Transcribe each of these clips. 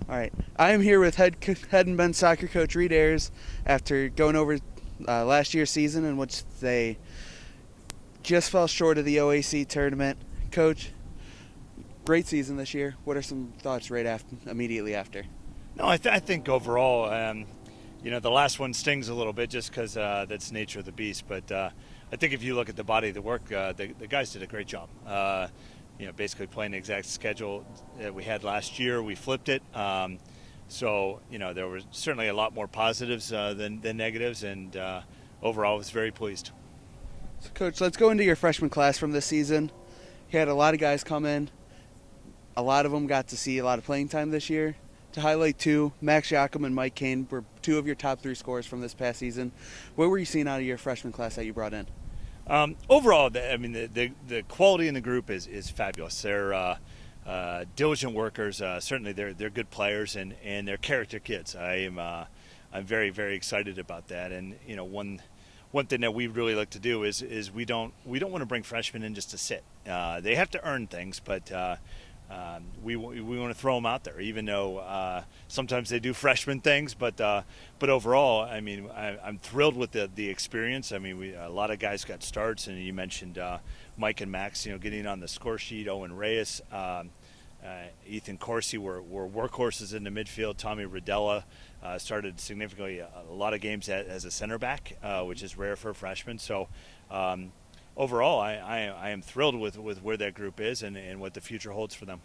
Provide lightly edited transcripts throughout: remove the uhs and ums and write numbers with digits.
All right. I am here with head and men's soccer coach Reid Ayers after going over last year's season in which they just fell short of the OAC tournament. Coach, great season this year. What are some thoughts immediately after? No, I think overall, the last one stings a little bit just because that's the nature of the beast. But I think if you look at the body of the work, the guys did a great job. Basically playing the exact schedule that we had last year. We flipped it. There were certainly a lot more positives than negatives, and overall, I was very pleased. So, Coach, let's go into your freshman class from this season. You had a lot of guys come in. A lot of them got to see a lot of playing time this year. To highlight two, Max Jacob and Mike Kane were two of your top three scorers from this past season. What were you seeing out of your freshman class that you brought in? Overall, the quality in the group is fabulous. They're diligent workers. Certainly, they're good players and they're character kids. I'm very very excited about that. And one thing that we really like to do is we don't want to bring freshmen in just to sit. They have to earn things, but we want to throw them out there, even though sometimes they do freshman things. But overall, I'm thrilled with the experience. A lot of guys got starts, and you mentioned Mike and Max, getting on the score sheet. Owen Reyes, Ethan Corsi were workhorses in the midfield. Tommy Rodella started significantly a lot of games as a center back, which is rare for a freshman. So. Overall, I am thrilled with where that group is and what the future holds for them.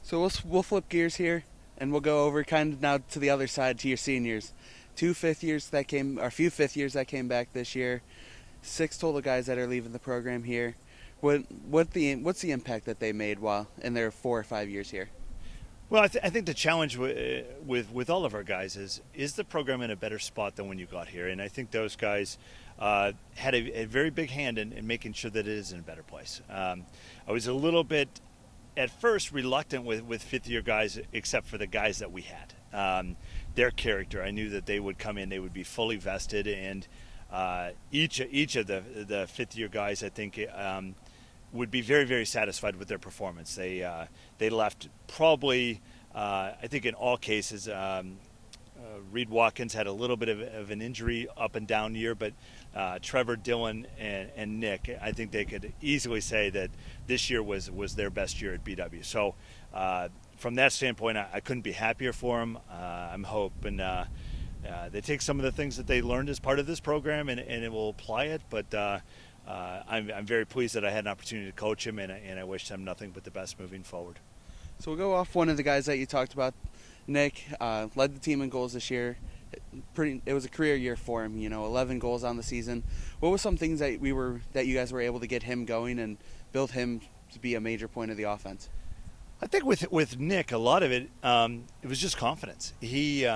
So we'll flip gears here, and we'll go over kind of now to the other side, to your seniors. A few fifth years that came back this year. 6 total guys that are leaving the program here. What's the impact that they made while in their 4 or 5 years here? Well, I think the challenge with all of our guys is the program in a better spot than when you got here, and I think those guys had a very big hand in making sure that it is in a better place. I was a little bit at first reluctant with fifth-year guys, except for the guys that we had. Their character, I knew that they would come in, they would be fully vested, and each of the fifth-year guys, I think. Would be very, very satisfied with their performance. They left probably, I think in all cases, Reed Watkins had a little bit of an injury up and down year, but Trevor, Dylan, and Nick, I think they could easily say that this year was their best year at BW. So from that standpoint, I couldn't be happier for them. I'm hoping they take some of the things that they learned as part of this program and it will apply it, but I'm very pleased that I had an opportunity to coach him, and I wish him nothing but the best moving forward. So we'll go off one of the guys that you talked about. Nick led the team in goals this year. It was a career year for him. 11 goals on the season. What were some things that you guys were able to get him going and build him to be a major point of the offense? I think with Nick, a lot of it was just confidence. He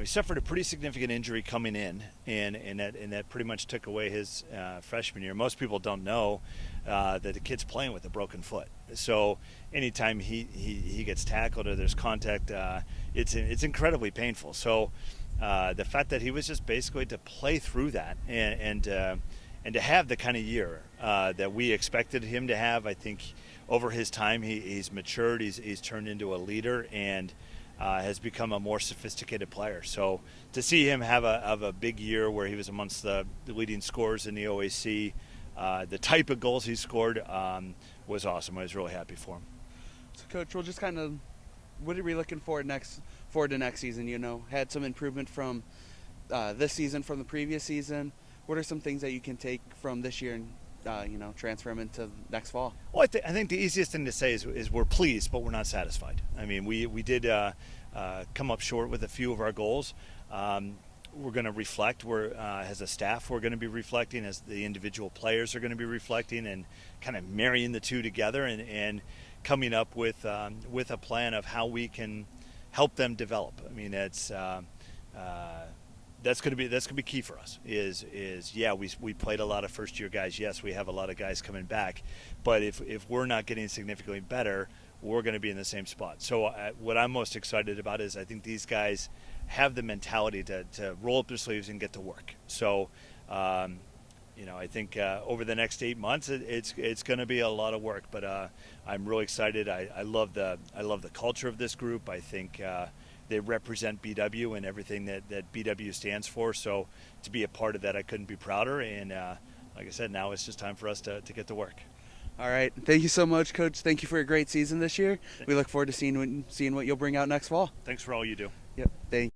suffered a pretty significant injury coming in, and that pretty much took away his freshman year. Most people don't know that the kid's playing with a broken foot. So anytime he gets tackled or there's contact, it's incredibly painful. So the fact that he was just basically to play through that and to have the kind of year that we expected him to have, I think over his time he's matured, he's turned into a leader, and has become a more sophisticated player. So to see him have a big year where he was amongst the leading scorers in the OAC, the type of goals he scored was awesome. I was really happy for him. So, Coach, we'll just kind of, what are we looking forward to next season? Had some improvement from this season from the previous season. What are some things that you can take from this year and transfer them into next fall? Well, I think the easiest thing to say is we're pleased, but we're not satisfied. We did come up short with a few of our goals. We're going to reflect. As a staff, we're going to be reflecting. As the individual players are going to be reflecting, and kind of marrying the two together and coming up with a plan of how we can help them develop. That's going to be key for us. We played a lot of first year guys. Yes, we have a lot of guys coming back, but if we're not getting significantly better, we're going to be in the same spot. So what I'm most excited about is I think these guys have the mentality to roll up their sleeves and get to work. So I think over the next 8 months, it's going to be a lot of work. But I'm really excited. I love the culture of this group. I think they represent BW and everything that BW stands for. So to be a part of that, I couldn't be prouder. And like I said, now it's just time for us to get to work. All right. Thank you so much, Coach. Thank you for a great season this year. We look forward to seeing what you'll bring out next fall. Thanks for all you do. Yep. Thank you.